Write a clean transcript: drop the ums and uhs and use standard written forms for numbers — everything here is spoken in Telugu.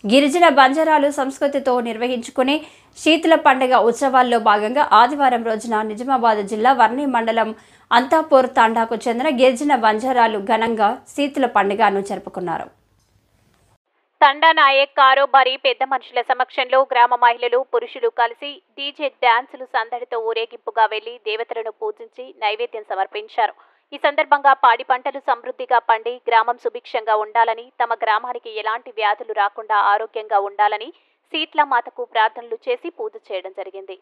గిరిజన బంజారాలు సంస్కృతితో నిర్వహించుకునే శీతల పండుగ ఉత్సవాల్లో భాగంగా ఆదివారం రోజున నిజామాబాద్ జిల్లా వర్ణి మండలం అంతాపూర్ తాండాకు చెందిన గిరిజన బంజారాలు ఘనంగా శీతల పండుగను జరుపుకున్నారు. తండా నాయక్ కారోబారి పెద్ద మనుషుల సమక్షంలో గ్రామ మహిళలు పురుషులు కలిసి డీజే డాన్సులు సందడితో ఊరేగింపుగా వెళ్లి దేవతలను పూజించి నైవేద్యం సమర్పించారు. ఈ సందర్భంగా పాడి పంటలు సమృద్ధిగా పండి గ్రామం సుభిక్షంగా ఉండాలని, తమ గ్రామానికి ఎలాంటి వ్యాధులు రాకుండా ఆరోగ్యంగా ఉండాలని శీతల మాతకు ప్రార్థనలు చేసి పూజ చేయడం జరిగింది.